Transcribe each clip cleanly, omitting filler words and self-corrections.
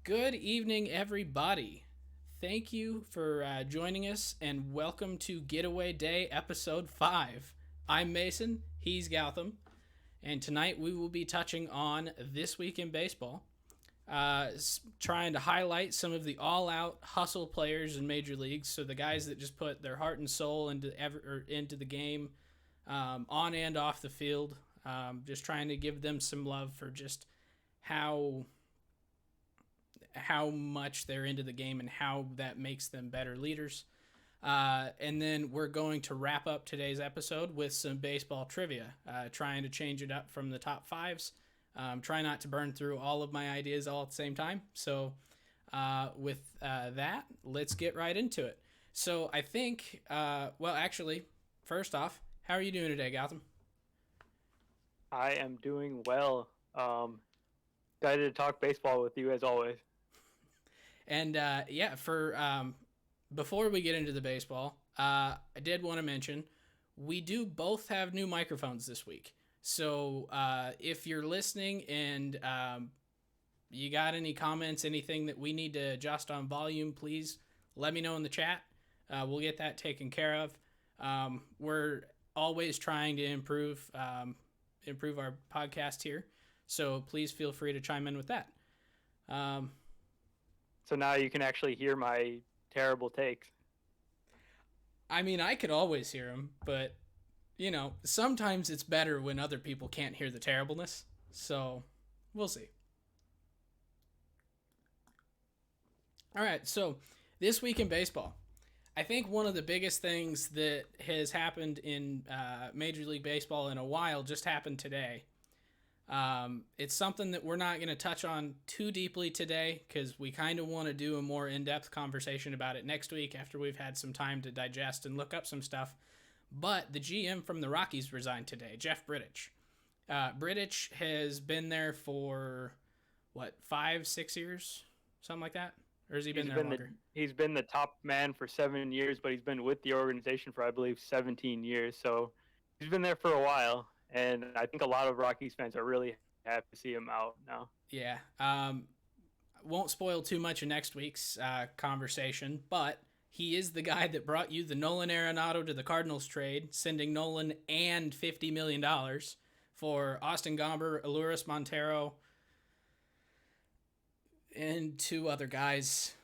Good evening, everybody. Thank you for joining us and welcome to Getaway Day Episode 5. I'm Mason, he's Gautam, and tonight we will be touching on This Week in Baseball, trying to highlight some of the all out hustle players in Major Leagues. So the guys that just put their heart and soul into the game, on and off the field. Just trying to give them some love for just how much they're into the game and how that makes them better leaders. And then we're going to wrap up today's episode with some baseball trivia, trying to change it up from the top fives. Try not to burn through all of my ideas all at the same time. So, with that, let's get right into it. So, I think, actually, first off, how are you doing today, Gautam? I am doing well. Excited to talk baseball with you as always. And for before we get into the baseball, I did want to mention we do both have new microphones this week. So if you're listening and you got any comments, anything that we need to adjust on volume, please let me know in the chat. We'll get that taken care of. We're always trying to improve our podcast here, so please feel free to chime in with that. So now you can actually hear my terrible takes. I mean, I could always hear them, but sometimes it's better when other people can't hear the terribleness. So, we'll see. All right, so this week in baseball, I think one of the biggest things that has happened in Major League Baseball in a while just happened today. It's something that we're not going to touch on too deeply today because we kind of want to do a more in-depth conversation about it next week after we've had some time to digest and look up some stuff. But the GM from the Rockies resigned today, Jeff Bridich. Bridich has been there for, 5-6 years? Something like that? Or has he been there longer? He's been the top man for 7 years, but he's been with the organization for, I believe, 17 years. So he's been there for a while. And I think a lot of Rockies fans are really happy to see him out now. Yeah. Won't spoil too much of next week's conversation, but he is the guy that brought you the Nolan Arenado to the Cardinals trade, sending Nolan and $50 million for Austin Gomber, Aluris Montero, and two other guys.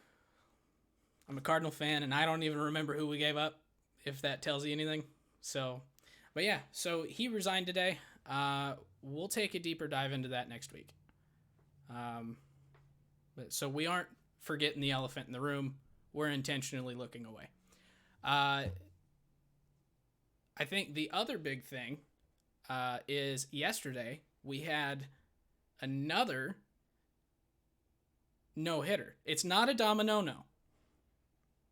I'm a Cardinal fan, and I don't even remember who we gave up, if that tells you anything. But yeah, so he resigned today. We'll take a deeper dive into that next week. So we aren't forgetting the elephant in the room. We're intentionally looking away. I think the other big thing is yesterday we had another no-hitter. It's not a Domino, no.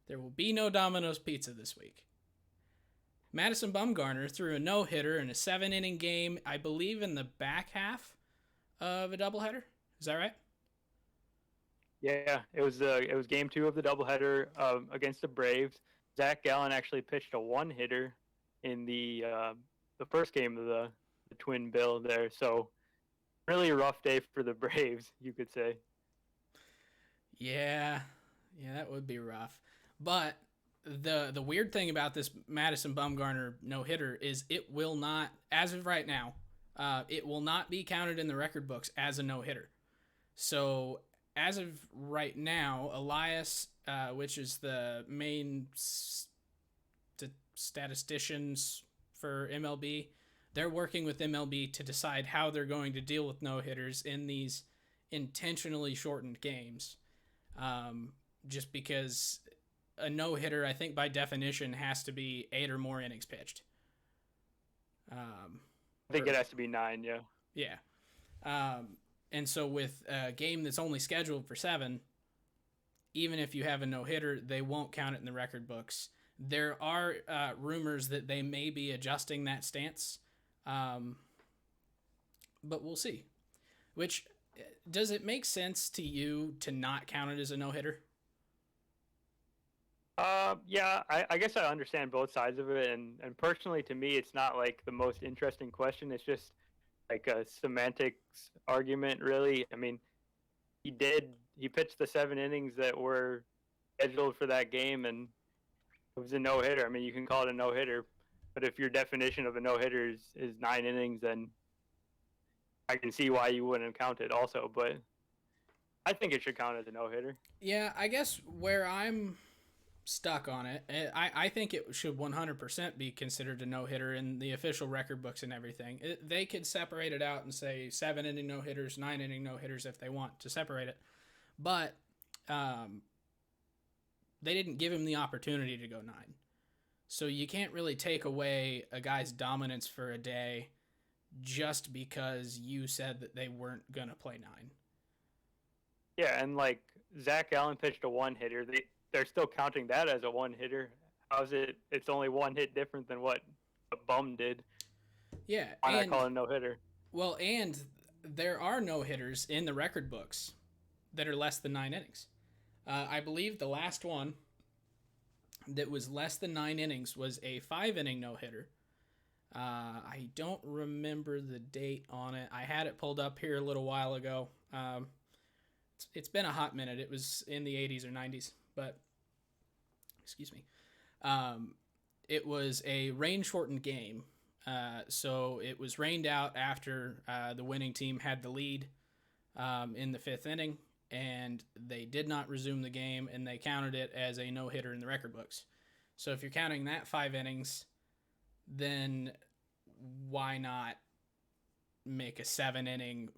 There will be no Domino's Pizza this week. Madison Bumgarner threw a no-hitter in a 7-inning game, I believe in the back half of a doubleheader. Is that right? Yeah, it was game 2 of the doubleheader against the Braves. Zach Gallen actually pitched a one-hitter in the first game of the twin bill there. So really a rough day for the Braves, you could say. Yeah, that would be rough. But the weird thing about this Madison Bumgarner no-hitter is it will not, as of right now, it will not be counted in the record books as a no-hitter. So as of right now, Elias, which is the main statisticians for MLB, they're working with MLB to decide how they're going to deal with no-hitters in these intentionally shortened games. Just because a no-hitter, I think by definition, has to be 8 or more innings pitched. I think it has to be 9, yeah. Yeah. And so with a game that's only scheduled for 7, even if you have a no-hitter, they won't count it in the record books. There are rumors that they may be adjusting that stance, but we'll see. Which, does it make sense to you to not count it as a no-hitter? Yeah, I guess I understand both sides of it, and personally, to me, it's not like the most interesting question. It's just like a semantics argument, really. I mean, he he pitched the 7 innings that were scheduled for that game, and it was a no hitter. I mean, you can call it a no hitter, but if your definition of a no hitter is 9 innings, then I can see why you wouldn't count it also. But I think it should count as a no hitter. Yeah, I guess where I'm stuck on it, I think it should 100% be considered a no hitter in the official record books and everything. They could separate it out and say 7 inning no hitters, 9 inning no hitters if they want to separate it, but they didn't give him the opportunity to go 9. So you can't really take away a guy's dominance for a day just because you said that they weren't gonna play 9. Yeah, and like Zach Allen pitched a 1 hitter. They're still counting that as a 1 hitter. How's it? It's only 1 hit different than what a bum did. Yeah, Why not call it a no hitter? Well, and there are no hitters in the record books that are less than 9 innings. I believe the last one that was less than 9 innings was a 5 inning no hitter. I don't remember the date on it. I had it pulled up here a little while ago. It's been a hot minute. It was in the 80s or 90s, but excuse me. It was a rain shortened game. So it was rained out after the winning team had the lead in the 5th inning, and they did not resume the game, and they counted it as a no hitter in the record books. So if you're counting that 5 innings, then why not make a 7 inning?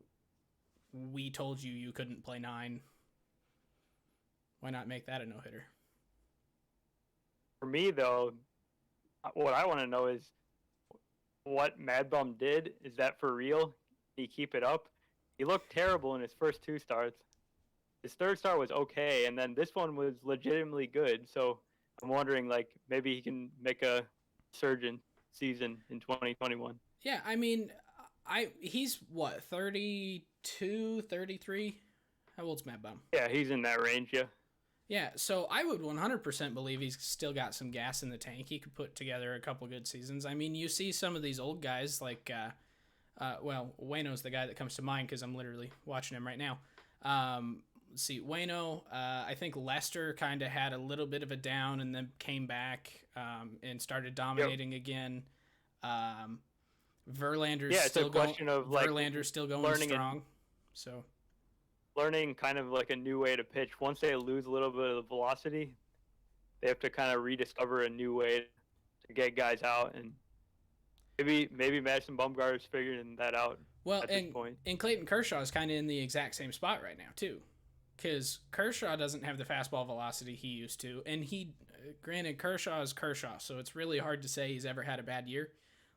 We told you couldn't play 9. Why not make that a no hitter? For me, though, what I want to know is what Mad Bum did. Is that for real? Can he keep it up? He looked terrible in his first 2 starts. His 3rd start was okay, and then this one was legitimately good. So I'm wondering, like, maybe he can make a resurgent season in 2021. Yeah, I mean, he's what, 32, 33? How old's Mad Bum? Yeah, he's in that range, yeah. Yeah, so I would 100% believe he's still got some gas in the tank. He could put together a couple good seasons. I mean, you see some of these old guys like, Waino's the guy that comes to mind because I'm literally watching him right now. Let's see, Waino, I think Lester kind of had a little bit of a down and then came back and started dominating again. Verlander's still going. Verlander's still going strong. So learning kind of like a new way to pitch. Once they lose a little bit of the velocity, they have to kind of rediscover a new way to get guys out, and maybe Madison Bumgarner's figuring that out. Well, at this point. And Clayton Kershaw is kind of in the exact same spot right now too, because Kershaw doesn't have the fastball velocity he used to, and granted, Kershaw is Kershaw, so it's really hard to say he's ever had a bad year.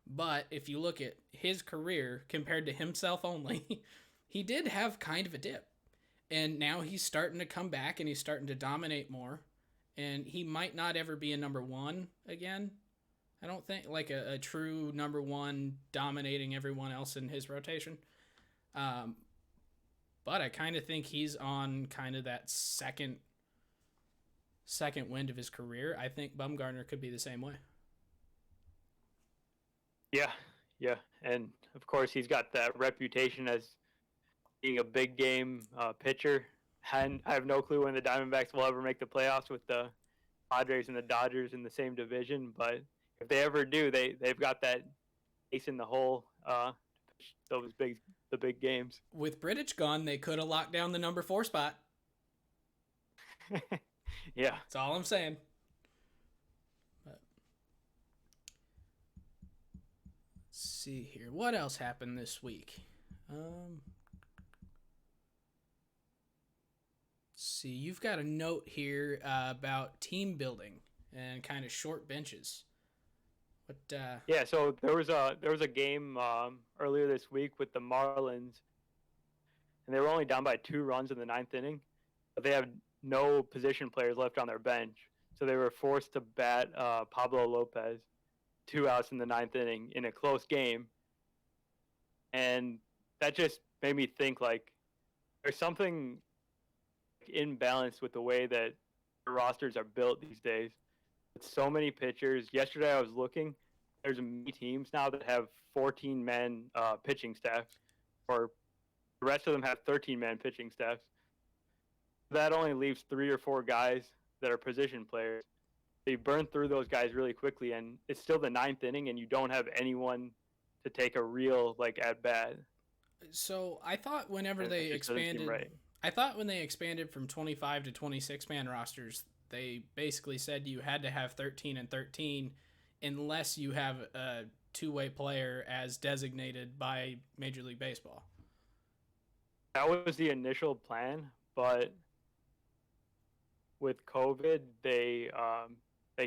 But if you look at his career compared to himself only, he did have kind of a dip. And now he's starting to come back and he's starting to dominate more. And he might not ever be a number 1 again. I don't think, like a true number 1 dominating everyone else in his rotation. But I kind of think he's on kind of that second wind of his career. I think Bumgarner could be the same way. Yeah. And, of course, he's got that reputation as being a big game pitcher. And I have no clue when the Diamondbacks will ever make the playoffs with the Padres and the Dodgers in the same division. But if they ever do, they've got that ace in the hole to pitch the big games. With Bridich gone, they could have locked down the number 4 spot. Yeah. That's all I'm saying. But let's see here. What else happened this week? See, you've got a note here about team building and kind of short benches. What? Yeah, so there was a game earlier this week with the Marlins, and they were only down by 2 runs in the 9th inning, but they have no position players left on their bench, so they were forced to bat Pablo Lopez 2 outs in the 9th inning in a close game, and that just made me think, like, there's something imbalanced with the way that the rosters are built these days. With so many pitchers. Yesterday I was looking. There's many teams now that have 14-man pitching staff, or the rest of them have 13-man pitching staffs. That only leaves 3 or 4 guys that are position players. They burn through those guys really quickly, and it's still the ninth inning, and you don't have anyone to take a real like at bat. So I thought whenever And they it just doesn't seem expanded, right. I thought when they expanded from 25 to 26 man rosters, they basically said you had to have 13 and 13 unless you have a two-way player as designated by Major League Baseball. That was the initial plan, but with COVID, they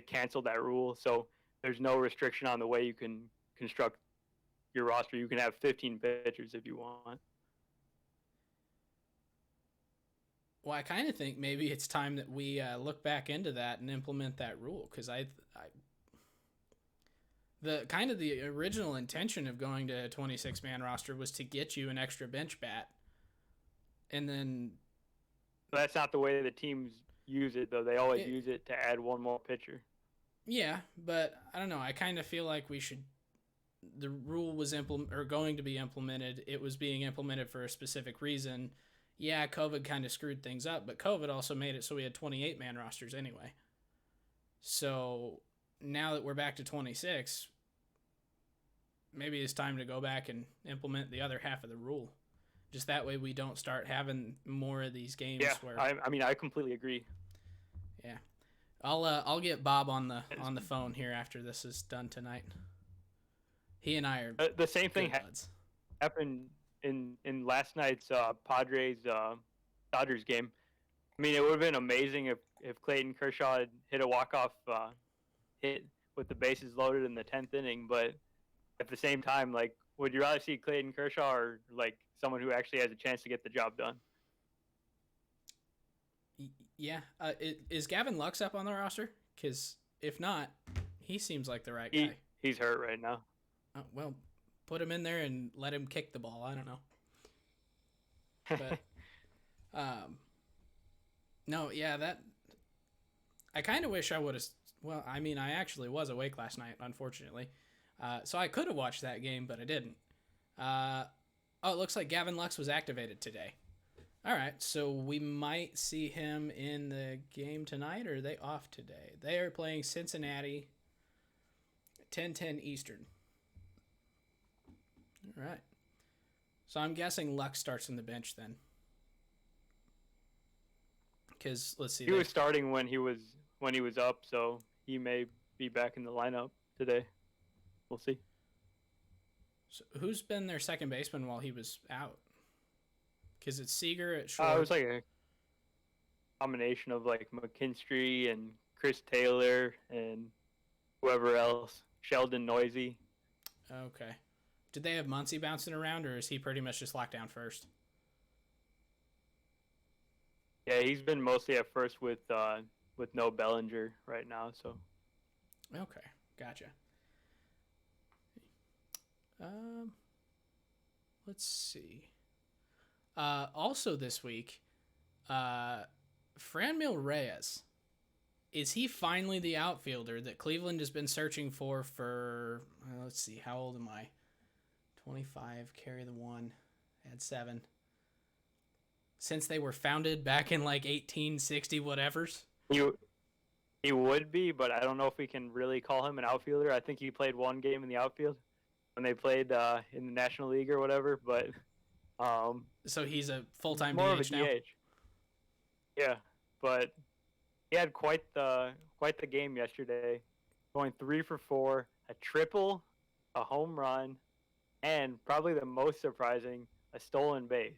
canceled that rule. So there's no restriction on the way you can construct your roster. You can have 15 pitchers if you want. Well, I kind of think maybe it's time that we look back into that and implement that rule because the original intention of going to a 26 man roster was to get you an extra bench bat, and then But that's not the way the teams use it, though. They always use it to add one more pitcher. yeah, but I don't know. I kind of feel like we should. The rule was going to be implemented. It was being implemented for a specific reason. Yeah, COVID kind of screwed things up, but COVID also made it so we had 28 man rosters anyway. So now that we're back to 26, maybe it's time to go back and implement the other half of the rule. Just that way we don't start having more of these games where I mean I completely agree. Yeah. I'll get Bob on the phone here after this is done tonight. He and I are The same thing buds. happened in last night's Padres Dodgers game. I mean, it would have been amazing if Clayton Kershaw had hit a walk-off hit with the bases loaded in the 10th inning, but at the same time, like, would you rather see Clayton Kershaw or like someone who actually has a chance to get the job done? Yeah. Is Gavin Lux up on the roster? Because if not, he seems like the right guy. He's hurt right now. Well, put him in there and let him kick the ball. I don't know. But, no, yeah, that. I kind of wish I would have. Well, I mean, I actually was awake last night, unfortunately. So I could have watched that game, but I didn't. It looks like Gavin Lux was activated today. All right, so we might see him in the game tonight, or are they off today? They are playing Cincinnati, 10:10 Eastern. All right. So I'm guessing Lux starts on the bench then. Because let's see. He was starting when he was up, so he may be back in the lineup today. We'll see. So who's been their second baseman while he was out? Because it's Seager at short. It was like a combination of like McKinstry and Chris Taylor and whoever else. Sheldon Noisy. Okay. Did they have Muncy bouncing around, or is he pretty much just locked down first? Yeah, he's been mostly at first with no Bellinger right now. So. Okay, gotcha. Let's see. Also this week, Franmil Reyes. Is he finally the outfielder that Cleveland has been searching for let's see, how old am I? 25, carry the 1, add 7. Since they were founded back in like 1860 whatevers? He would be, but I don't know if we can really call him an outfielder. I think he played one game in the outfield when they played in the National League or whatever, but so he's a full-time more DH of a now? DH. Yeah, but he had quite the game yesterday, going 3 for 4, a triple, a home run, and probably the most surprising, a stolen base.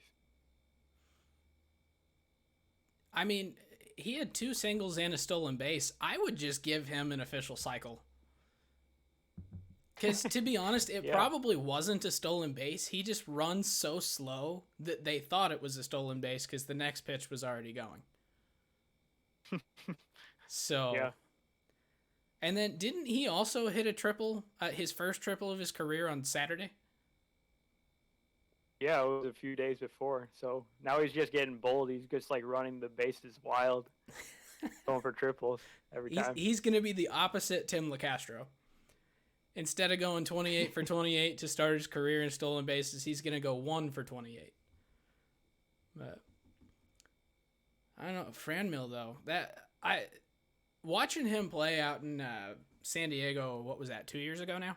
I mean, he had 2 singles and a stolen base. I would just give him an official cycle. Because, to be honest, it probably wasn't a stolen base. He just runs so slow that they thought it was a stolen base because the next pitch was already going. So, yeah. And then didn't he also hit a triple, his first triple of his career on Saturday? Yeah, it was a few days before. So now he's just getting bold. He's just like running the bases wild, going for triples every time. He's going to be the opposite Tim LeCastro. Instead of going 28 for 28 to start his career in stolen bases, he's going to go 1 for 28. But I don't know. Franmil though, watching him play out in San Diego. What was that? 2 years ago now.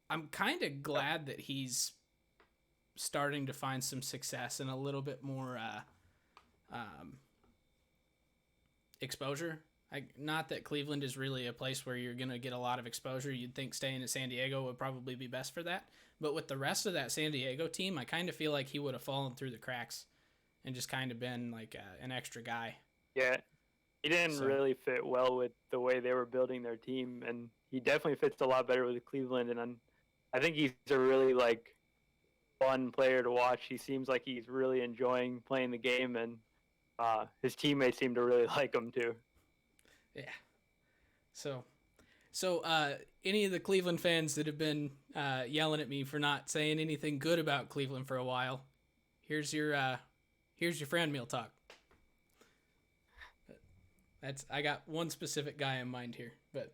I'm kind of glad that he's starting to find some success and a little bit more exposure. Not that Cleveland is really a place where you're going to get a lot of exposure. You'd think staying in San Diego would probably be best for that. But with the rest of that San Diego team, I kind of feel like he would have fallen through the cracks and just kind of been like an extra guy. Yeah, he didn't really fit well with the way they were building their team, and he definitely fits a lot better with Cleveland. And I think he's a really like fun player to watch. He seems like he's really enjoying playing the game, and his teammates seem to really like him too. Yeah. So any of the Cleveland fans that have been yelling at me for not saying anything good about Cleveland for a while, here's your Franmil talk. I got one specific guy in mind here, but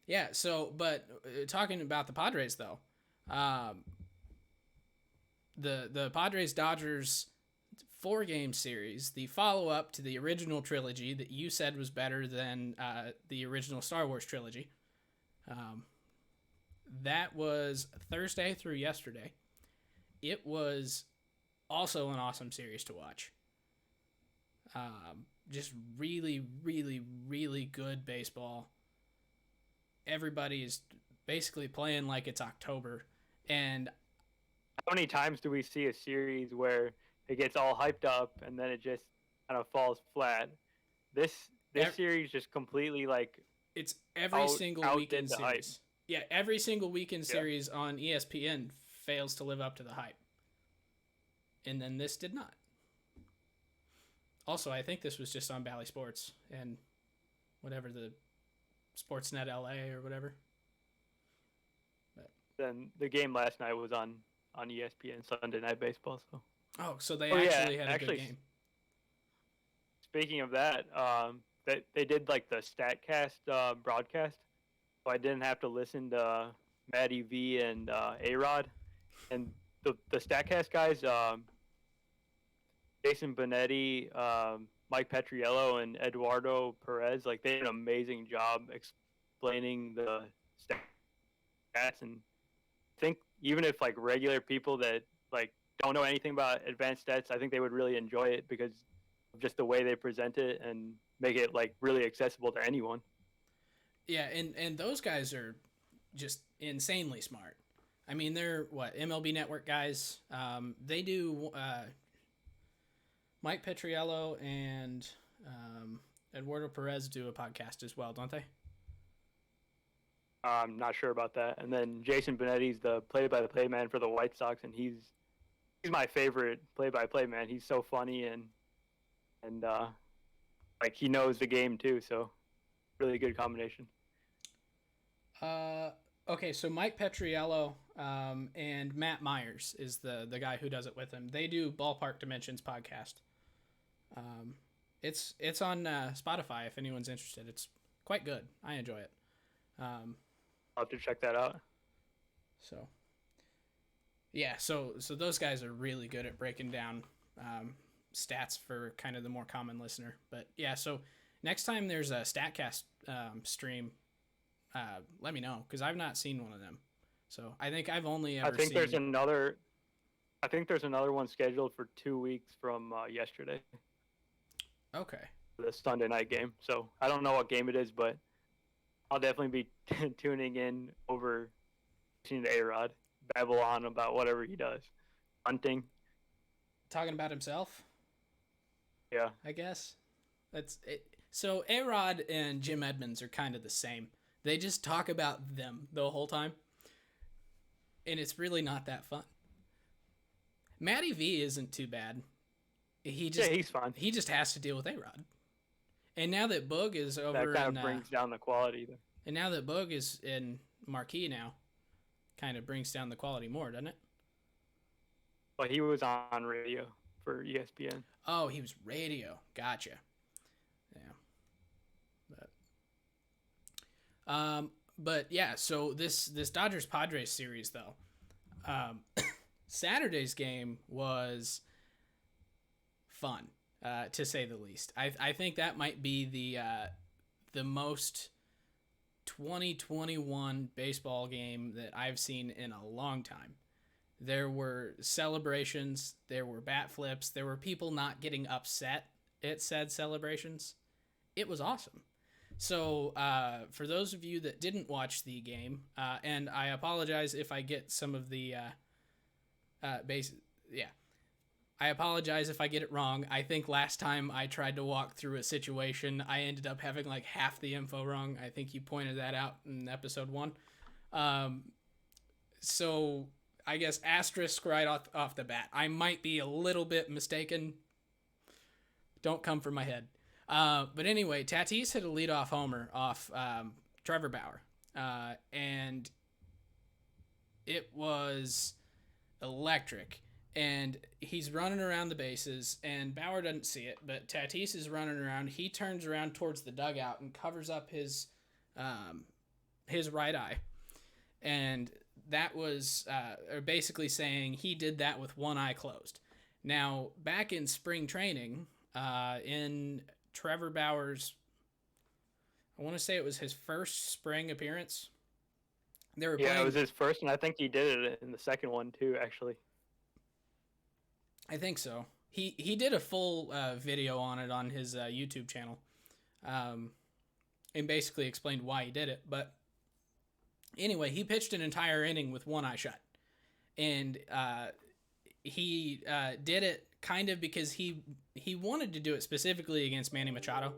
yeah. So, but talking about the Padres though, the Padres Dodgers 4-game series, the follow up to the original trilogy that you said was better than the original Star Wars trilogy. That was Thursday through yesterday. It was also an awesome series to watch. Just really, really, really good baseball. Everybody is basically playing like it's October. And how many times do we see a series where it gets all hyped up and then it just kind of falls flat? This series just completely like it's every single weekend series. Hype. Yeah, every single weekend series on ESPN fails to live up to the hype. And then this did not. Also, I think this was just on Bally Sports and whatever the Sportsnet LA or whatever. But then the game last night was on ESPN Sunday Night Baseball. So they actually had a good game. Speaking of that, they did like the Statcast broadcast, so I didn't have to listen to Matty V and A-Rod, and the Statcast guys. Jason Benetti, Mike Petriello, and Eduardo Perez, like they did an amazing job explaining the stats. And I think even if like regular people that like don't know anything about advanced stats, I think they would really enjoy it because of just the way they present it and make it like really accessible to anyone. Yeah, and those guys are just insanely smart. I mean, they're MLB Network guys. They do. Mike Petriello and Eduardo Perez do a podcast as well, don't they? I'm not sure about that. And then Jason Benetti's the play-by-play man for the White Sox, and he's my favorite play-by-play man. He's so funny and like he knows the game too. So really good combination. Okay, so Mike Petriello and Matt Myers is the guy who does it with him. They do Ballpark Dimensions podcast. It's on Spotify if anyone's interested. It's quite good. I enjoy it. I'll have to check that out. So yeah, so those guys are really good at breaking down stats for kind of the more common listener. But yeah, so next time there's a Statcast stream, let me know because I've not seen one of them. So I think I've only ever seen. There's another one scheduled for 2 weeks from yesterday. Okay. The Sunday night game. So I don't know what game it is, but I'll definitely be tuning in over listening to A-Rod babble on about whatever he does. Hunting. Talking about himself? Yeah. I guess. That's it. So A-Rod and Jim Edmonds are kind of the same. They just talk about them the whole time. And it's really not that fun. Matty V isn't too bad. He's fine. He just has to deal with A-Rod. And now that Boog is over, that kind of brings down the quality. And now that Boog is in Marquee now, kind of brings down the quality more, doesn't it? Well, he was on radio for ESPN. Oh, he was radio. Gotcha. Yeah. But yeah, so this Dodgers Padres series though, Saturday's game was fun, to say the least. I think that might be the most 2021 baseball game that I've seen in a long time. There were celebrations, there were bat flips, there were people not getting upset at said celebrations. It was awesome. So, for those of you that didn't watch the game, and I apologize if I get some of the I apologize if I get it wrong. I think last time I tried to walk through a situation, I ended up having like half the info wrong. I think you pointed that out in episode 1. So I guess asterisk right off the bat. I might be a little bit mistaken. Don't come for my head. But anyway, Tatis hit a leadoff homer off Trevor Bauer. And it was electric. And he's running around the bases, and Bauer doesn't see it, but Tatis is running around. He turns around towards the dugout and covers up his right eye. And that was basically saying he did that with one eye closed. Now, back in spring training, in Trevor Bauer's, I want to say it was his first spring appearance. It was his first, and I think he did it in the second one too, actually. I think so. He did a full video on it on his YouTube channel, and basically explained why he did it. But anyway, he pitched an entire inning with one eye shut, and he did it kind of because he wanted to do it specifically against Manny Machado,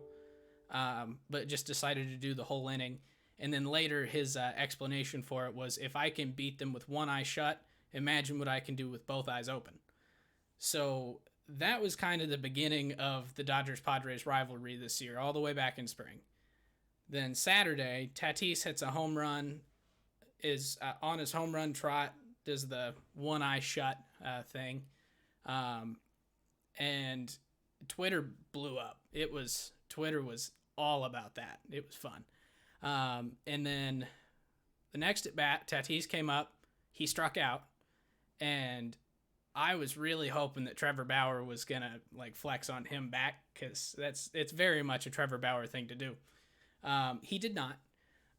but just decided to do the whole inning. And then later his explanation for it was, if I can beat them with one eye shut, imagine what I can do with both eyes open. So that was kind of the beginning of the Dodgers-Padres rivalry this year, all the way back in spring. Then Saturday, Tatis hits a home run, is on his home run trot, does the one eye shut thing, and Twitter blew up. Twitter was all about that. It was fun. And then the next at bat, Tatis came up, he struck out, and I was really hoping that Trevor Bauer was gonna like flex on him back, because it's very much a Trevor Bauer thing to do. He did not.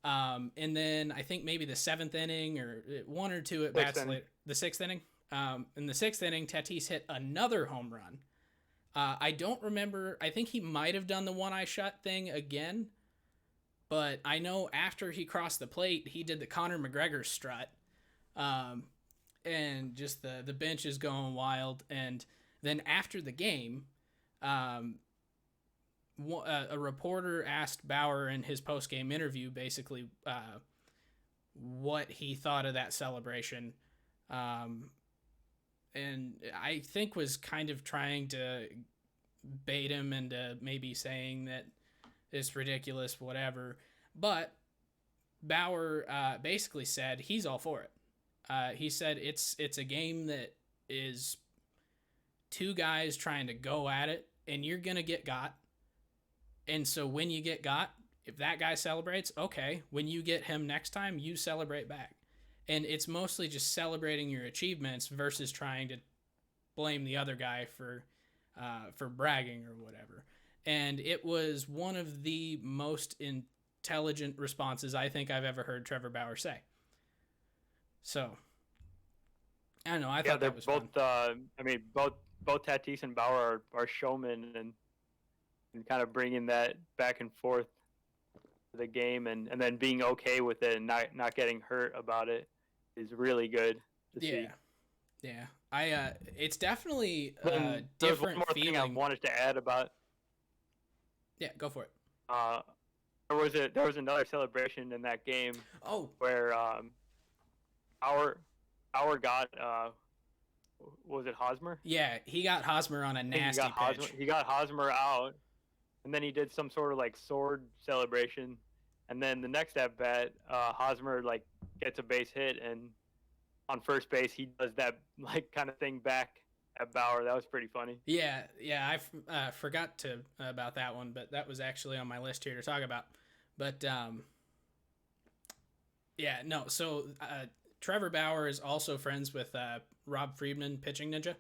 And then I think maybe the seventh inning or one or two at bats later, the sixth inning. In the sixth inning, Tatis hit another home run. I don't remember. I think he might have done the one eye shut thing again, but I know after he crossed the plate, he did the Conor McGregor strut. And just the bench is going wild. And then after the game, a reporter asked Bauer in his post-game interview basically what he thought of that celebration. And I think was kind of trying to bait him into maybe saying that it's ridiculous, whatever. But Bauer basically said he's all for it. He said it's a game that is two guys trying to go at it, and you're going to get got. And so when you get got, if that guy celebrates, okay, when you get him next time, you celebrate back. And it's mostly just celebrating your achievements versus trying to blame the other guy for bragging or whatever. And it was one of the most intelligent responses I think I've ever heard Trevor Bauer say. So, I don't know. I thought that was both. fun. Both Tatis and Bauer are showmen, and kind of bringing that back and forth to the game, and then being okay with it and not getting hurt about it is really good to see. Yeah. It's definitely a different there's one more feeling. thing I wanted to add about. Yeah, go for it. There was another celebration in that game. Oh. Where Our got was it Hosmer? Yeah, he got Hosmer on a nasty pitch. He got Hosmer out, and then he did some sort of like sword celebration, and then the next at bat, Hosmer like gets a base hit, and on first base he does that like kind of thing back at Bauer. That was pretty funny. Yeah, I forgot about that one, but that was actually on my list here to talk about. But so Trevor Bauer is also friends with Rob Friedman, pitching ninja.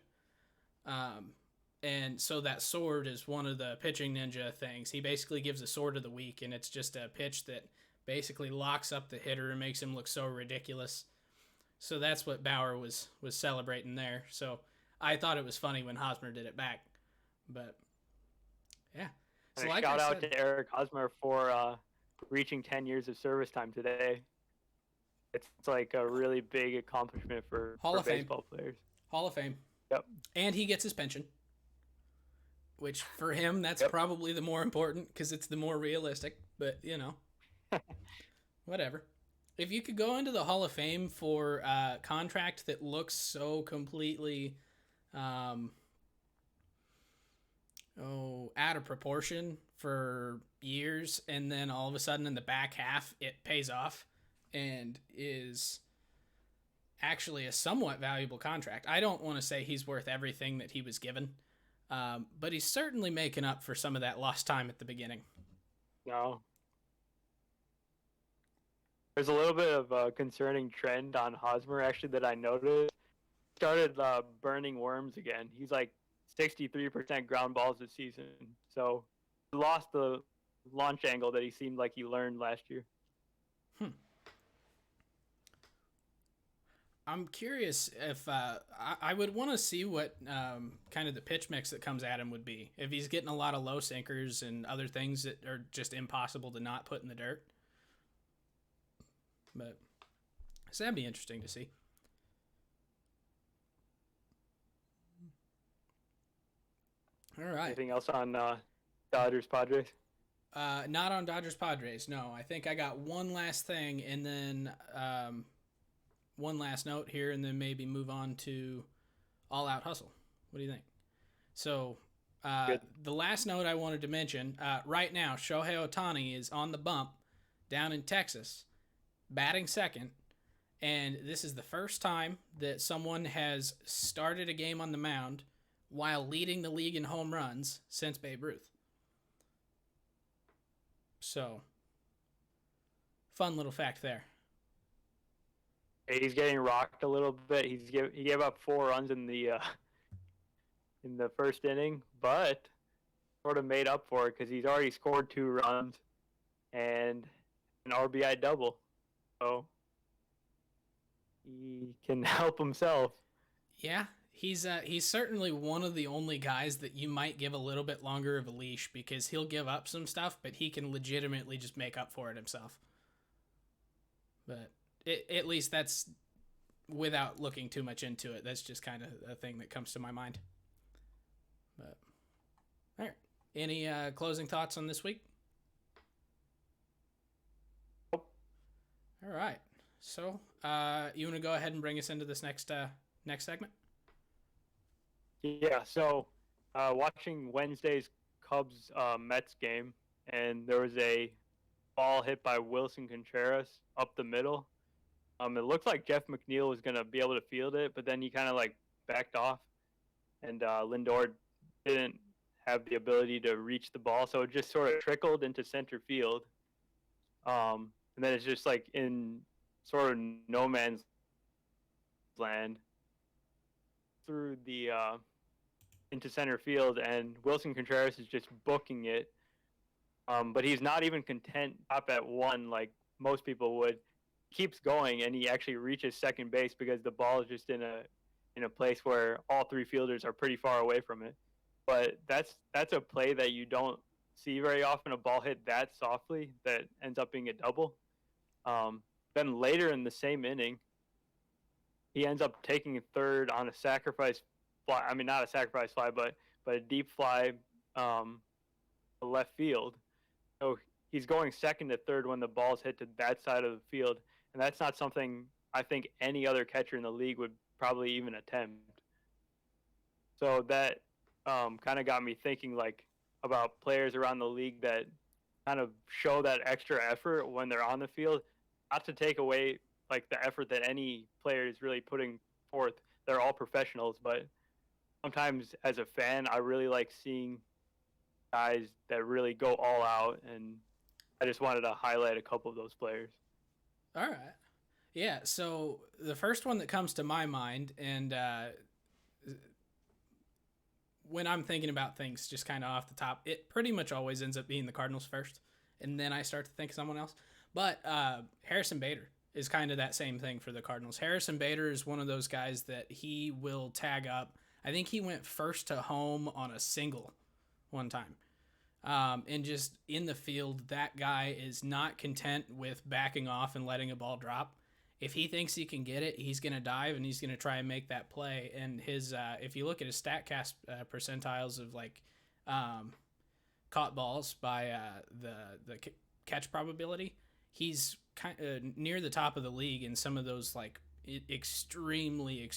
And so that sword is one of the pitching ninja things. He basically gives a sword of the week, and it's just a pitch that basically locks up the hitter and makes him look so ridiculous. So that's what Bauer was celebrating there. So I thought it was funny when Hosmer did it back. But yeah. So And a like shout I out said, to Eric Hosmer for reaching 10 years of service time today. It's like a really big accomplishment Hall for of Fame. baseball players. Hall of Fame. Yep. And he gets his pension. Which for him that's Yep. probably the more important because it's the more realistic, but whatever. If you could go into the Hall of Fame for a contract that looks so completely out of proportion for years, and then all of a sudden in the back half it pays off and is actually a somewhat valuable contract. I don't want to say he's worth everything that he was given, but he's certainly making up for some of that lost time at the beginning. No. There's a little bit of a concerning trend on Hosmer actually that I noticed. Started burning worms again. He's like 63% ground balls this season. So he lost the launch angle that he seemed like he learned last year. I'm curious if I would want to see what kind of the pitch mix that comes at him would be. If he's getting a lot of low sinkers and other things that are just impossible to not put in the dirt. But so that'd be interesting to see. All right. Anything else on Dodgers Padres? Not on Dodgers Padres. No, I think I got one last thing, and then one last note here, and then maybe move on to All Out Hustle. What do you think? So the last note I wanted to mention right now, Shohei Ohtani is on the bump down in Texas, batting second. And this is the first time that someone has started a game on the mound while leading the league in home runs since Babe Ruth. So, fun little fact there. He's getting rocked a little bit. He gave up 4 runs in the first inning, but sort of made up for it because he's already scored 2 runs and an RBI double. So he can help himself. Yeah, he's certainly one of the only guys that you might give a little bit longer of a leash because he'll give up some stuff, but he can legitimately just make up for it himself. But at least that's without looking too much into it. That's just kind of a thing that comes to my mind. But all right, any closing thoughts on this week? Nope. All right. So, you want to go ahead and bring us into this next segment? Yeah. So, watching Wednesday's Cubs Mets game, and there was a ball hit by Wilson Contreras up the middle. It looked like Jeff McNeil was gonna be able to field it, but then he kind of like backed off, and Lindor didn't have the ability to reach the ball, so it just sort of trickled into center field. And then it's just like in sort of no man's land through the into center field, and Wilson Contreras is just booking it. But he's not even content up at 1 like most people would. He keeps going, and he actually reaches second base because the ball is just in a place where all 3 fielders are pretty far away from it. But that's a play that you don't see very often, a ball hit that softly that ends up being a double. Then later in the same inning, he ends up taking third on a sacrifice fly. I mean, not a sacrifice fly, but a deep fly left field. So he's going second to third when the ball's hit to that side of the field, and that's not something I think any other catcher in the league would probably even attempt. So that kind of got me thinking like about players around the league that kind of show that extra effort when they're on the field. Not to take away like the effort that any player is really putting forth. They're all professionals, but sometimes as a fan, I really like seeing guys that really go all out, and I just wanted to highlight a couple of those players. All right. Yeah, so the first one that comes to my mind, and when I'm thinking about things just kind of off the top, it pretty much always ends up being the Cardinals first, and then I start to think of someone else. But Harrison Bader is kind of that same thing for the Cardinals. Harrison Bader is one of those guys that he will tag up. I think he went first to home on a single one time. And just in the field, that guy is not content with backing off and letting a ball drop. If he thinks he can get it, he's going to dive and he's going to try and make that play. And his, if you look at his StatCast percentiles of like caught balls by the catch probability, he's kind of near the top of the league in some of those like extremely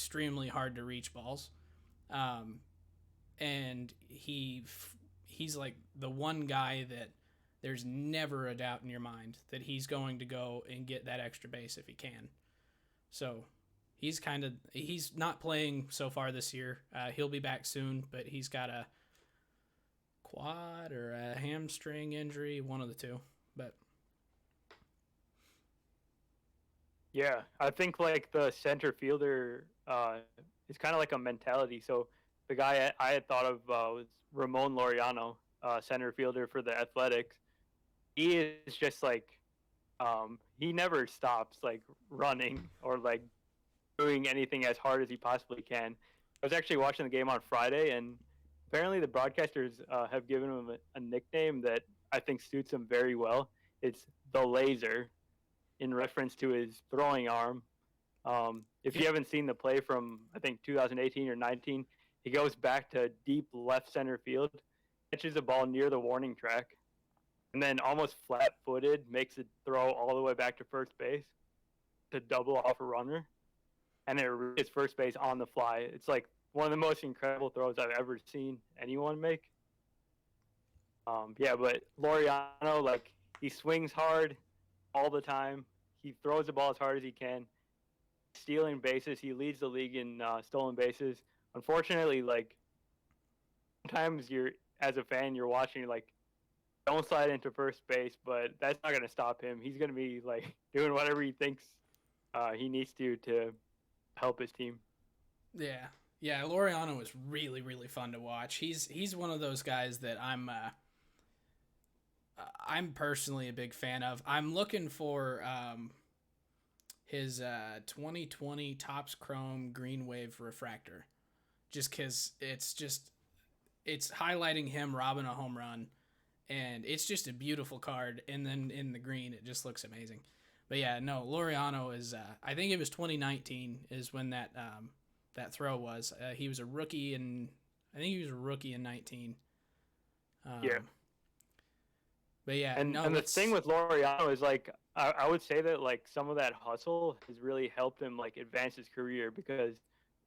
hard to reach balls. And he's like the one guy that there's never a doubt in your mind that he's going to go and get that extra base if he can. So he's not playing so far this year. He'll be back soon, but he's got a quad or a hamstring injury, one of the two. But yeah, I think like the center fielder is kind of like a mentality. So the guy I had thought of was Ramon Laureano, center fielder for the Athletics. He is just like, he never stops like running or like doing anything as hard as he possibly can. I was actually watching the game on Friday, and apparently the broadcasters have given him a nickname that I think suits him very well. It's the Laser, in reference to his throwing arm. If you haven't seen the play from, I think, 2018 or 19, he goes back to deep left center field, catches a ball near the warning track, and then almost flat-footed makes a throw all the way back to first base to double off a runner, and it reaches first base on the fly. It's like one of the most incredible throws I've ever seen anyone make. Yeah, but Laureano, like, he swings hard all the time. He throws the ball as hard as he can. Stealing bases, he leads the league in stolen bases. Unfortunately, like, sometimes as a fan, you're watching, like, don't slide into first base, but that's not going to stop him. He's going to be like doing whatever he thinks he needs to help his team. Yeah, Laureano is really fun to watch. He's one of those guys that I'm personally a big fan of. I'm looking for his 2020 Topps Chrome Green Wave Refractor, just because it's highlighting him robbing a home run. And it's just a beautiful card, and then in the green, it just looks amazing. But yeah, no, Laureano is. I think it was 2019 is when that throw was. He was a rookie, and I think he was a rookie in 19. Yeah. But yeah, and the thing with Laureano is like I would say that like some of that hustle has really helped him like advance his career, because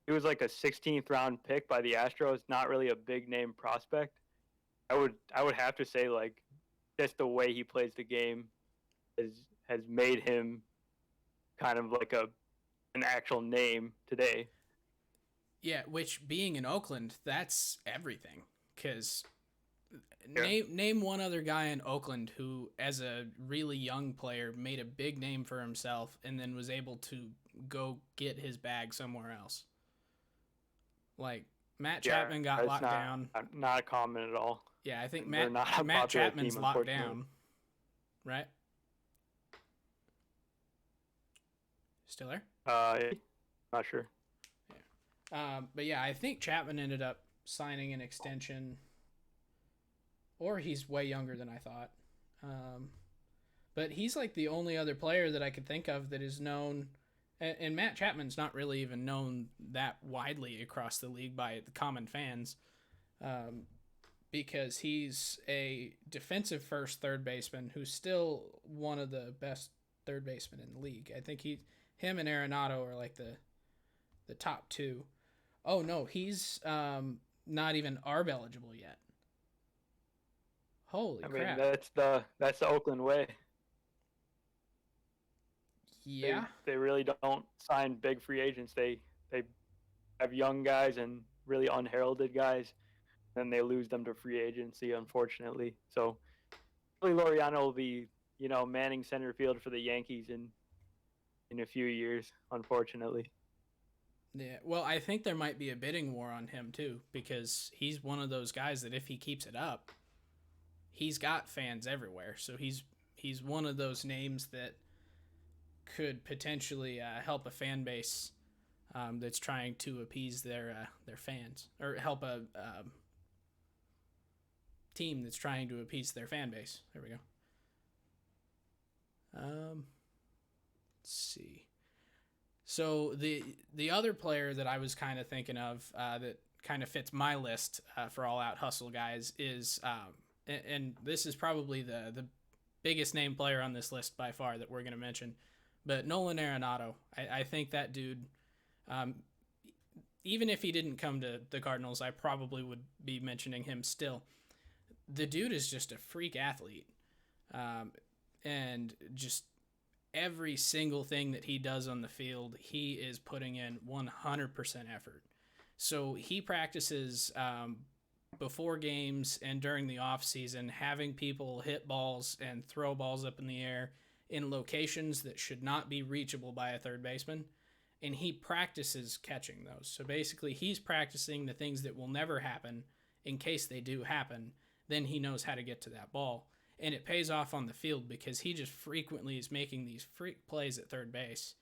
he was like a 16th round pick by the Astros, not really a big name prospect. I would have to say like just the way he plays the game has made him kind of like an actual name today. Yeah, which being in Oakland, that's everything. Because name one other guy in Oakland who, as a really young player, made a big name for himself and then was able to go get his bag somewhere else. Like Matt Chapman got locked down. Not common at all. Yeah, I think Matt Chapman's locked down, right? Still there? Not sure. Yeah. But yeah, I think Chapman ended up signing an extension, or he's way younger than I thought. But he's like the only other player that I could think of that is known, and Matt Chapman's not really even known that widely across the league by the common fans. Because he's a defensive first third baseman who's still one of the best third basemen in the league. I think him and Arenado are like the top two. Oh no, he's not even ARB eligible yet. Holy crap. I mean, that's the Oakland way. Yeah. They really don't sign big free agents. They have young guys and really unheralded guys, and they lose them to free agency, unfortunately. So Laureano will be, manning center field for the Yankees in a few years, unfortunately. Yeah, well, I think there might be a bidding war on him too, because he's one of those guys that if he keeps it up, he's got fans everywhere. So he's one of those names that could potentially help a fan base that's trying to appease their fans, or help a team that's trying to appease their fan base. There we go. Let's see. So the other player that I was kind of thinking of that kind of fits my list for all out hustle guys is and this is probably the biggest name player on this list by far that we're going to mention, but Nolan Arenado. I think that dude, um, even if he didn't come to the Cardinals, I probably would be mentioning him still. The dude is just a freak athlete, and just every single thing that he does on the field, he is putting in 100% effort. So he practices before games and during the off season, having people hit balls and throw balls up in the air in locations that should not be reachable by a third baseman. And he practices catching those. So basically, he's practicing the things that will never happen in case they do happen. Then he knows how to get to that ball. And it pays off on the field because he just frequently is making these freak plays at third base.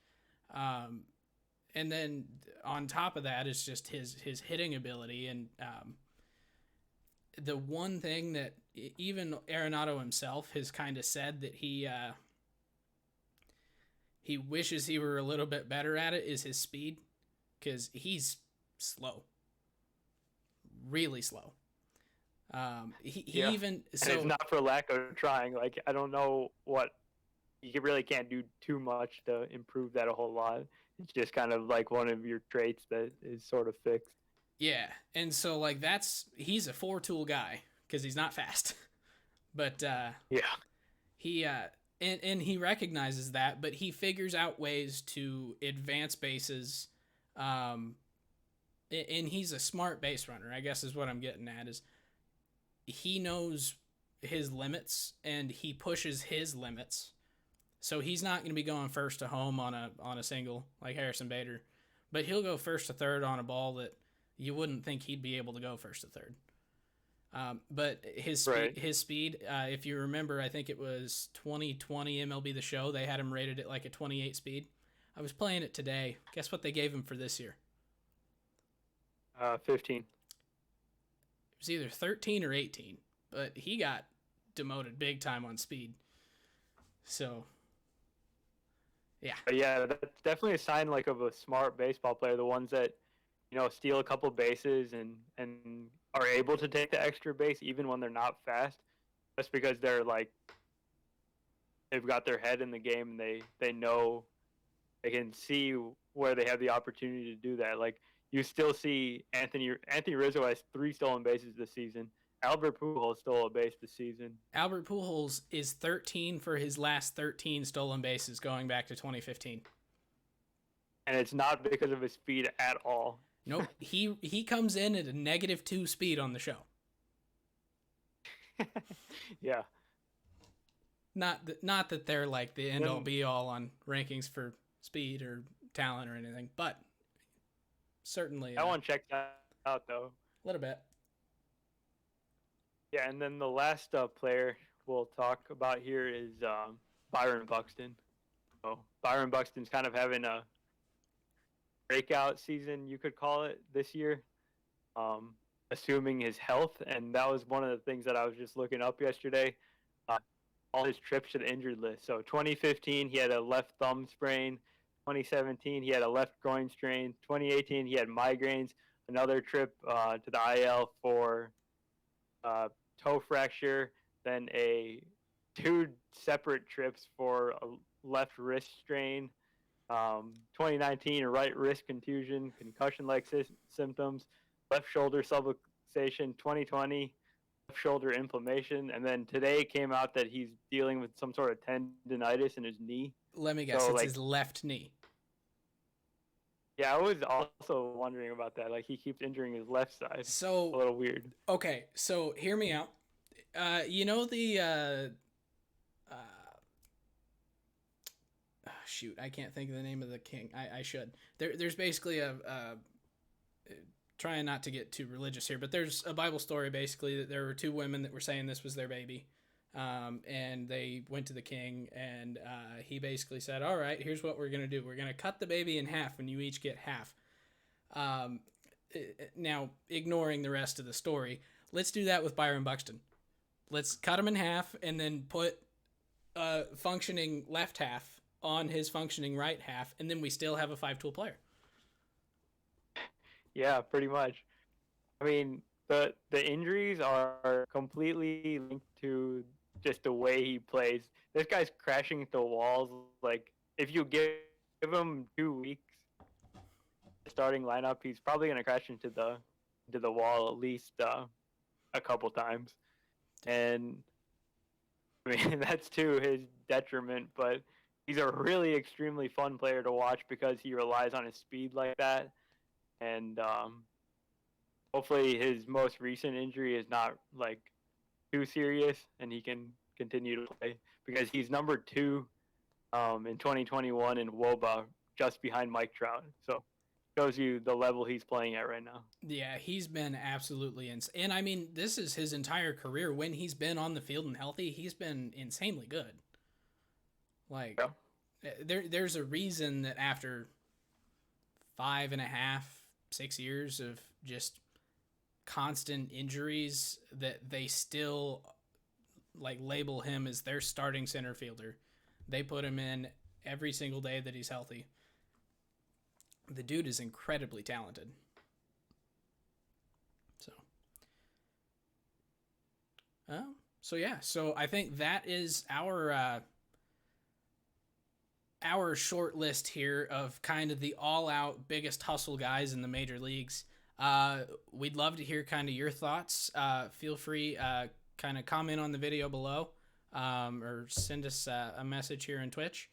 And then on top of that is just his hitting ability. And the one thing that even Arenado himself has kind of said that he wishes he were a little bit better at it is his speed, because he's slow, really slow. He Yeah. even And it's not for lack of trying. Like, I don't know what you really can't do too much to improve that a whole lot. It's just kind of like one of your traits that is sort of fixed. yeah, and so like he's a four tool guy because he's not fast, but Yeah. he and he recognizes that, but he figures out ways to advance bases, and he's a smart base runner, I guess is what I'm getting at, is he knows his limits and he pushes his limits. So he's not going to be going first to home on a single like Harrison Bader, but he'll go first to third on a ball that you wouldn't think he'd be able to go first to third. But his speed, if you remember, I think it was 2020 MLB The Show. They had him rated at like a 28 speed. I was playing it today. Guess what they gave him for this year? 15. It was either 13 or 18, but he got demoted big time on speed. So, yeah. But yeah, that's definitely a sign like of a smart baseball player. The ones that, steal a couple bases and are able to take the extra base even when they're not fast, just because they're like they've got their head in the game and they know they can see where they have the opportunity to do that. Like, you still see Anthony Rizzo has 3 stolen bases this season. Albert Pujols stole a base this season. Albert Pujols is 13 for his last 13 stolen bases going back to 2015. And it's not because of his speed at all. Nope. He comes in at a -2 speed on the show. Yeah. Not that they're like the end all be all on rankings for speed or talent or anything, but certainly that one checks out though. A little bit. Yeah, and then the last player we'll talk about here is Byron Buxton. So Byron Buxton's kind of having a breakout season, you could call it, this year, assuming his health. And that was one of the things that I was just looking up yesterday. All his trips to the injured list. So 2015, he had a left thumb sprain. 2017, he had a left groin strain. 2018, he had migraines. Another trip to the IL for toe fracture. Then 2 separate trips for a left wrist strain. 2019, a right wrist contusion, concussion-like symptoms, left shoulder subluxation. 2020, left shoulder inflammation, and then today came out that he's dealing with some sort of tendonitis in his knee. Let me guess, it's his left knee. Yeah, I was also wondering about that. Like, he keeps injuring his left side. So a little weird. Okay, so hear me out. shoot, I can't think of the name of the king. I should. There's basically a trying not to get too religious here, but there's a Bible story basically that there were two women that were saying this was their baby. And they went to the king, and he basically said, all right, here's what we're going to do. We're going to cut the baby in half, and you each get half. Now, ignoring the rest of the story, let's do that with Byron Buxton. Let's cut him in half and then put a functioning left half on his functioning right half, and then we still have a 5-tool player. Yeah, pretty much. I mean, the injuries are completely linked to just the way he plays. This guy's crashing into walls. Like, if you give him 2 weeks starting lineup, he's probably gonna crash into the wall at least a couple times. And I mean that's to his detriment, but he's a really extremely fun player to watch because he relies on his speed like that. And hopefully his most recent injury is not like too serious and he can continue to play because he's number 2 in 2021 in WOBA, just behind Mike Trout. So shows you the level he's playing at right now. Yeah, he's been absolutely insane. And I mean, this is his entire career. When he's been on the field and healthy, he's been insanely good. Like, yeah. There's a reason that after 5.5, 6 years of just constant injuries that they still like label him as their starting center fielder. They put him in every single day that he's healthy. The dude is incredibly talented. So yeah. So I think that is our short list here of kind of the all-out biggest hustle guys in the major leagues. We'd love to hear kind of your thoughts. Feel free, kind of comment on the video below, or send us a message here on Twitch,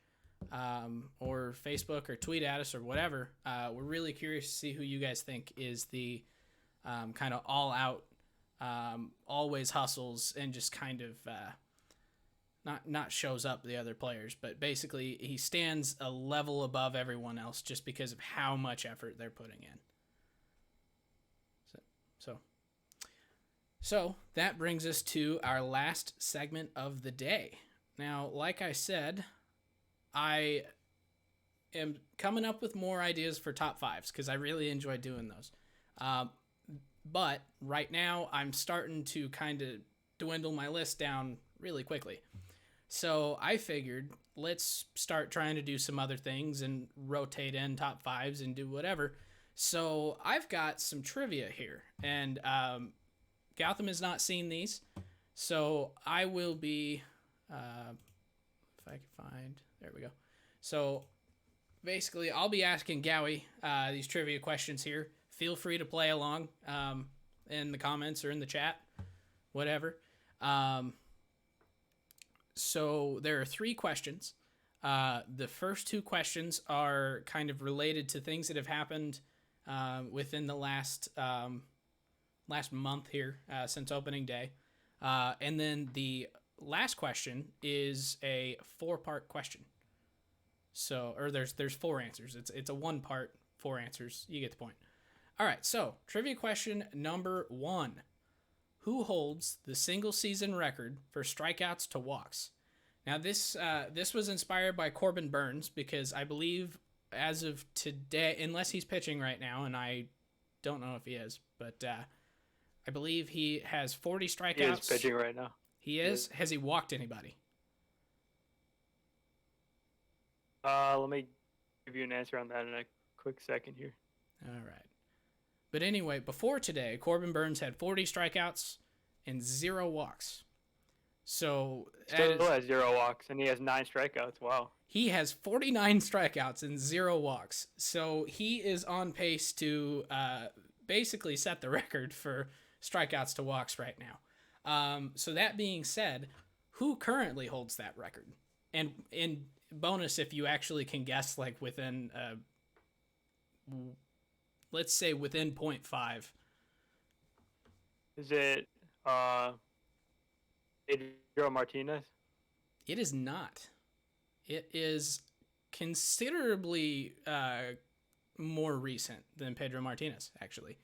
or Facebook, or tweet at us, or whatever. We're really curious to see who you guys think is the kind of all-out, always hustles and just kind of not shows up the other players, but basically he stands a level above everyone else just because of how much effort they're putting in. So that brings us to our last segment of the day. Now, like I said, I am coming up with more ideas for top fives because I really enjoy doing those. But right now I'm starting to kind of dwindle my list down really quickly. So I figured let's start trying to do some other things and rotate in top fives and do whatever. So I've got some trivia here, and Gautam has not seen these, so I will be, if I can find, there we go. So basically I'll be asking Gowie these trivia questions here. Feel free to play along in the comments or in the chat, whatever. So there are 3 questions. The first 2 questions are kind of related to things that have happened within the last month here since opening day. And then the last question is a 4-part question. So, or there's 4 answers. It's a 1-part, 4 answers. You get the point. All right, so trivia question number 1. Who holds the single season record for strikeouts to walks? Now this was inspired by Corbin Burns because I believe as of today, unless he's pitching right now, and I don't know if he is, but I believe he has 40 strikeouts. He is pitching right now. He is? Has he walked anybody? Let me give you an answer on that in a quick second here. All right. But anyway, before today, Corbin Burns had 40 strikeouts and 0 walks. So still has 0 walks, and he has 9 strikeouts. Wow. He has 49 strikeouts and 0 walks. So he is on pace to basically set the record for strikeouts to walks right now. So that being said, who currently holds that record? And in bonus, if you actually can guess, like within, let's say within 0.5. Is it Pedro Martinez? It is not. It is considerably more recent than Pedro Martinez, actually.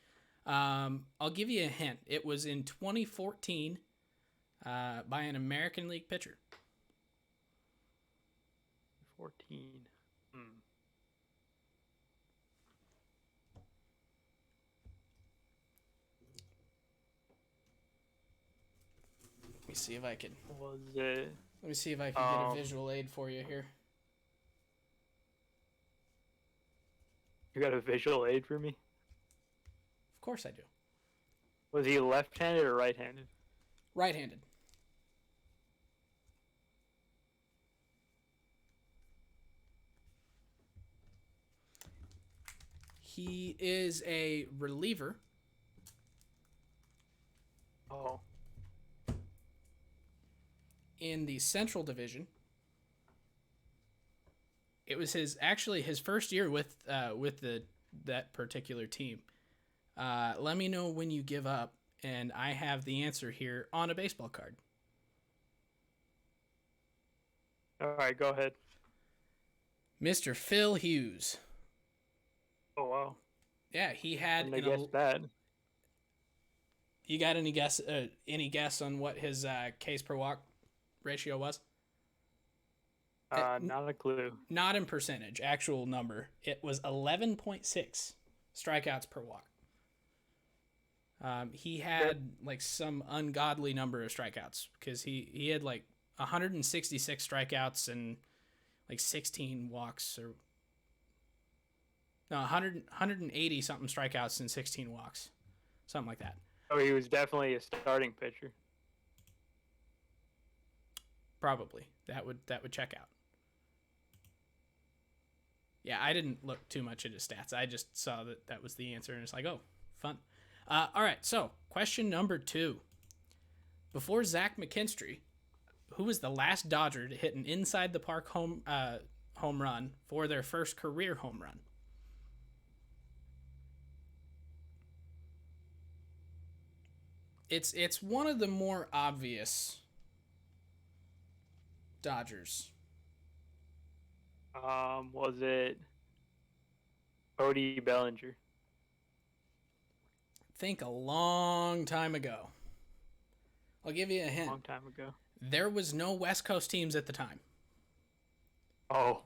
I'll give you a hint. It was in 2014 by an American League pitcher. 14. Let me see if I can. Was it? Let me see if I can get a visual aid for you here. You got a visual aid for me? Of course I do. Was he left-handed or right-handed? Right-handed. He is a reliever. Oh. In the Central Division. It was his first year with that particular team. Let me know when you give up, and I have the answer here on a baseball card. All right, go ahead. Mr. Phil Hughes. Oh wow. Yeah, he had. I guess that. You got any guess on what his Ks per walk ratio was? Not a clue. Not in percentage, actual number. It was 11.6 strikeouts per walk. He had like some ungodly number of strikeouts because he had like 166 strikeouts and like 16 walks, or no, 180 something strikeouts and 16 walks, something like that. Oh, he was definitely a starting pitcher. Probably that would check out. Yeah, I didn't look too much at his stats. I just saw that was the answer, and it's like, oh, fun. All right, so question number 2. Before Zach McKinstry, who was the last Dodger to hit an inside the park home run for their first career home run? It's one of the more obvious Dodgers. Was it Cody Bellinger? Think a long time ago. I'll give you a hint. A long time ago. There was no West Coast teams at the time. Oh.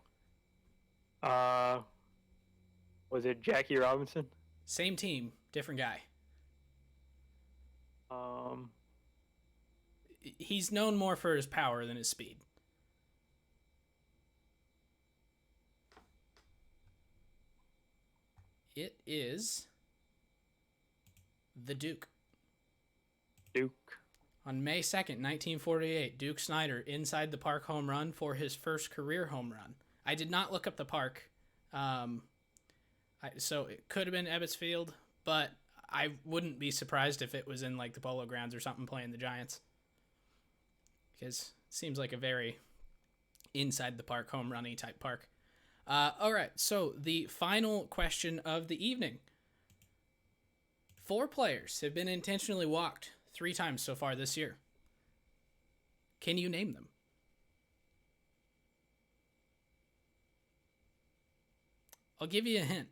Was it Jackie Robinson? Same team, different guy. He's known more for his power than his speed. It is the Duke. Duke. On May 2nd, 1948, Duke Snider inside the park home run for his first career home run. I did not look up the park, so it could have been Ebbets Field, but I wouldn't be surprised if it was in like the Polo Grounds or something playing the Giants, because it seems like a very inside the park home run-y type park. All right, so the final question of the evening. 4 players have been intentionally walked 3 times so far this year. Can you name them? I'll give you a hint.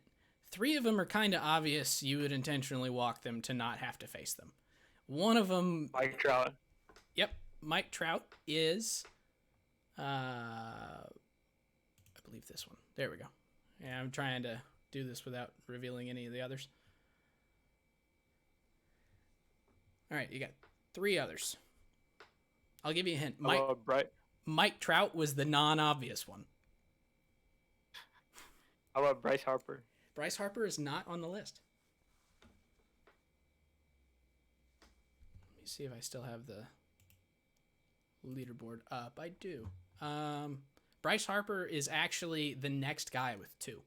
3 of them are kind of obvious you would intentionally walk them to not have to face them. One of them... Mike Trout. Yep, Mike Trout is... I believe this one. There we go. Yeah, I'm trying to do this without revealing any of the others. All right, you got 3 others. I'll give you a hint. Mike Trout was the non-obvious one. How about Bryce Harper? Bryce Harper is not on the list. Let me see if I still have the leaderboard up. I do. Bryce Harper is actually the next guy with 2.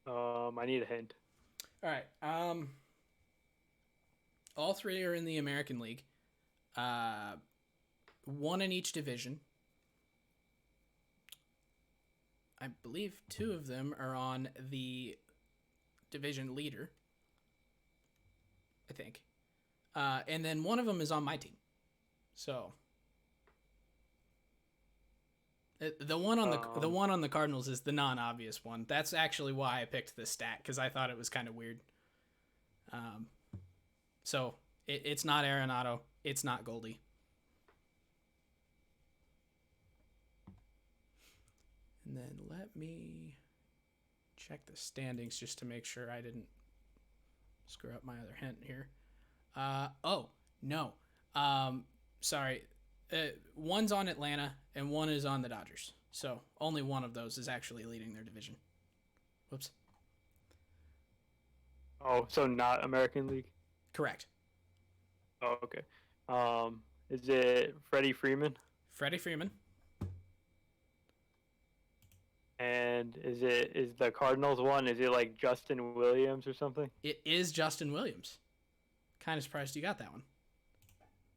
I need a hint. All right. All 3 are in the American League. 1 in each division. I believe 2 of them are on the division leader. I think. And then one of them is on my team. So the one on the Cardinals is the non-obvious one. That's actually why I picked this stat, because I thought it was kind of weird. So it's not Arenado. It's not Goldie. And then let me check the standings just to make sure I didn't screw up my other hint here. Oh, no. Sorry. One's on Atlanta and one is on the Dodgers. So only one of those is actually leading their division. Whoops. Oh, so not American League? Correct. Oh, okay. Is it Freddie Freeman? Freddie Freeman. And is the Cardinals one? Is it like Justin Williams or something? It is Justin Williams. Kind of surprised you got that one.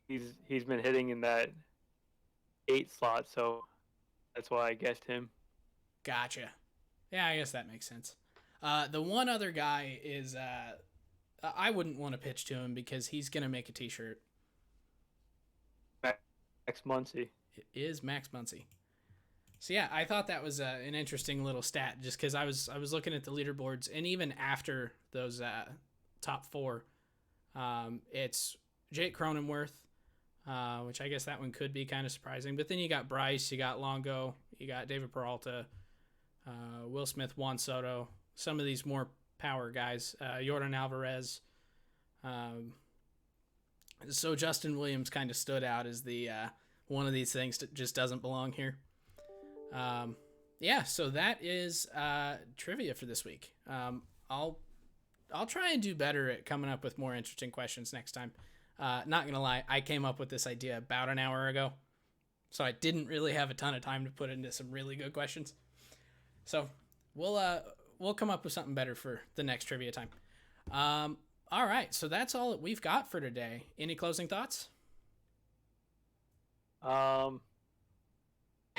He's been hitting in that 8 slot, so that's why I guessed him. Gotcha. Yeah, I guess that makes sense. The one other guy is I wouldn't want to pitch to him because he's gonna make a T-shirt. Max Muncy. It is Max Muncy. So yeah, I thought that was an interesting little stat, just because I was looking at the leaderboards, and even after those top 4, it's Jake Cronenworth, which I guess that one could be kind of surprising. But then you got Bryce, you got Longo, you got David Peralta, Will Smith, Juan Soto, some of these more power guys, Yordan Alvarez. So Justin Williams kind of stood out as the one of these things that just doesn't belong here. Yeah, so that is trivia for this week. I'll try and do better at coming up with more interesting questions next time. Not gonna lie, I came up with this idea about an hour ago, so I didn't really have a ton of time to put into some really good questions. So we'll come up with something better for the next trivia time. All right, so that's all that we've got for today. Any closing thoughts?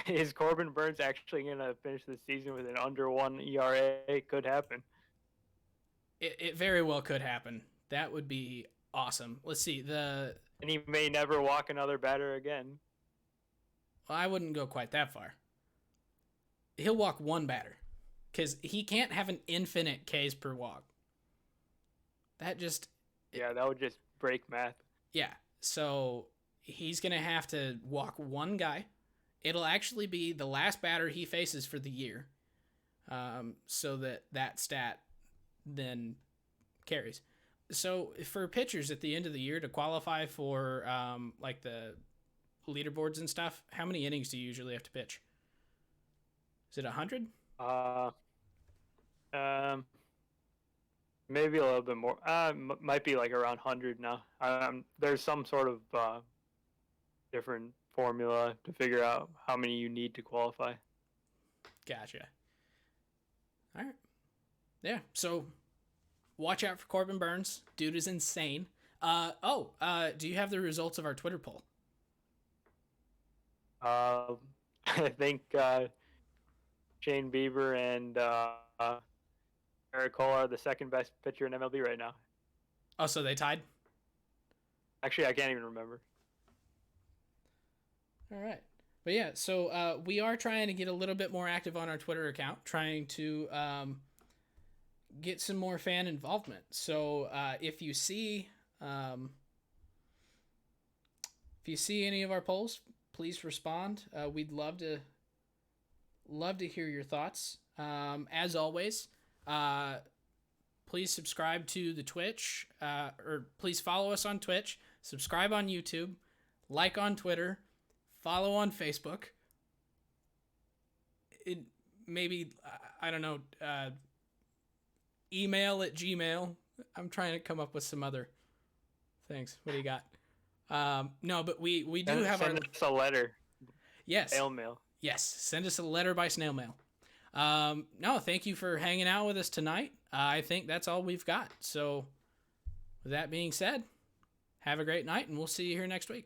Is Corbin Burnes actually going to finish the season with an under 1 ERA? It could happen. It very well could happen. That would be awesome. Let's see. And he may never walk another batter again. Well, I wouldn't go quite that far. He'll walk one batter, because he can't have an infinite Ks per walk. That just... Yeah, that would just break math. Yeah, so he's going to have to walk one guy. It'll actually be the last batter he faces for the year, so that stat then carries. So for pitchers at the end of the year to qualify for like the leaderboards and stuff, how many innings do you usually have to pitch? Is it 100? Maybe a little bit more. Might be like around 100 now. There's some sort of different formula to figure out how many you need to qualify. Gotcha. All right. Yeah. So watch out for Corbin Burnes. Dude is insane. Do you have the results of our Twitter poll? I think Shane Bieber and Eric Cole are the second best pitcher in MLB right now. Oh, so they tied? Actually, I can't even remember. All right. But yeah, so we are trying to get a little bit more active on our Twitter account, trying to get some more fan involvement. So if you see any of our polls, please respond. We'd love to hear your thoughts. As always, please subscribe to the Twitch, or please follow us on Twitch, subscribe on YouTube, like on Twitter, follow on Facebook. I don't know, email at Gmail. I'm trying to come up with some other things. What do you got? No, but we do have send us a letter. Yes. Snail mail. Yes. Send us a letter by snail mail. No, thank you for hanging out with us tonight. I think that's all we've got. So with that being said, have a great night and we'll see you here next week.